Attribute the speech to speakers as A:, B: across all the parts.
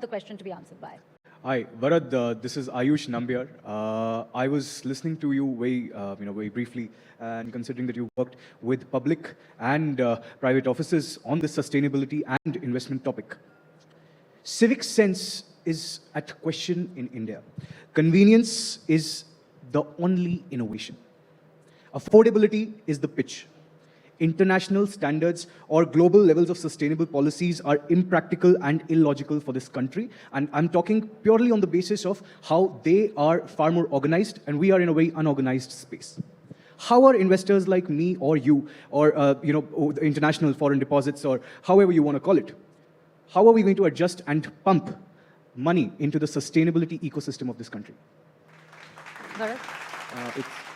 A: the question to be answered by.
B: Hi, Varad. This is Ayush Nambiar. I was listening to you very briefly, and considering that you worked with public and private offices on the sustainability and investment topic. Civic sense is at question in India. Convenience is the only innovation. Affordability is the pitch. International standards or global levels of sustainable policies are impractical and illogical for this country. And I'm talking purely on the basis of how they are far more organized and we are in a very unorganized space. How are investors like me or you or the international foreign deposits or however you want to call it, how are we going to adjust and pump money into the sustainability ecosystem of this country?
A: Varad?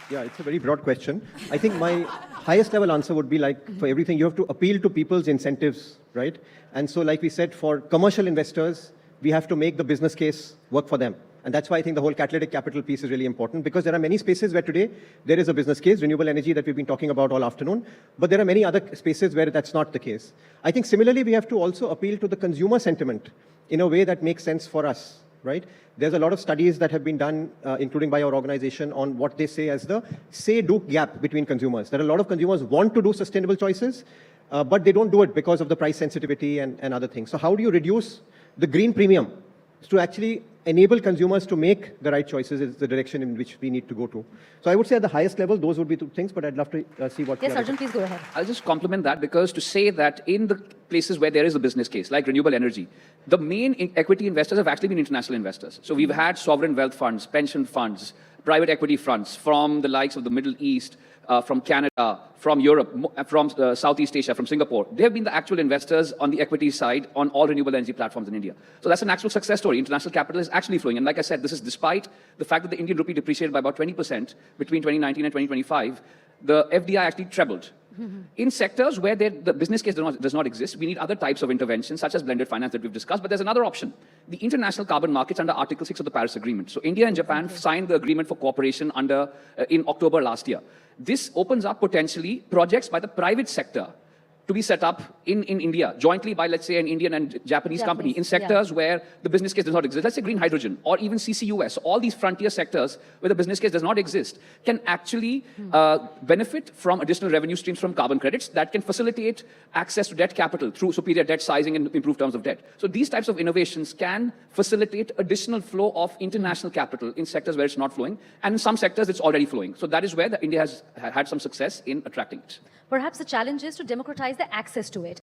C: It's a very broad question. I think my highest level answer would be like, for everything, you have to appeal to people's incentives, right? And so like we said, for commercial investors, we have to make the business case work for them. And that's why I think the whole catalytic capital piece is really important, because there are many spaces where today there is a business case, renewable energy that we've been talking about all afternoon, but there are many other spaces where that's not the case. I think similarly, we have to also appeal to the consumer sentiment in a way that makes sense for us, right? There's a lot of studies that have been done, including by our organization, on what they say as the say-do gap between consumers. That a lot of consumers want to do sustainable choices, but they don't do it because of the price sensitivity and other things. So how do you reduce the green premium to actually enable consumers to make the right choices is the direction in which we need to go to. So I would say at the highest level, those would be two things, but I'd love to see what...
A: Yes, Arjun, please go ahead.
D: I'll just complement that, because to say that in the places where there is a business case, like renewable energy, the main equity investors have actually been international investors. So we've had sovereign wealth funds, pension funds, private equity funds from the likes of the Middle East, from Canada, from Europe, from Southeast Asia, from Singapore. They have been the actual investors on the equity side on all renewable energy platforms in India. So that's an actual success story. International capital is actually flowing. And like I said, this is despite the fact that the Indian rupee depreciated by about 20% between 2019 and 2025. The FDI actually trebled. In sectors where the business case does not exist, we need other types of interventions, such as blended finance that we've discussed, but there's another option. The international carbon markets under Article 6 of the Paris Agreement. So India and Japan signed the agreement for cooperation in October last year. This opens up potentially projects by the private sector to be set up in India, jointly by, let's say, an Indian and Japanese company in sectors where the business case does not exist. Let's say green hydrogen or even CCUS. All these frontier sectors where the business case does not exist can actually benefit from additional revenue streams from carbon credits that can facilitate access to debt capital through superior debt sizing and improved terms of debt. So these types of innovations can facilitate additional flow of international capital in sectors where it's not flowing. And in some sectors, it's already flowing. So that is where India has had some success in attracting it.
A: Perhaps the challenge is to democratize the access to it.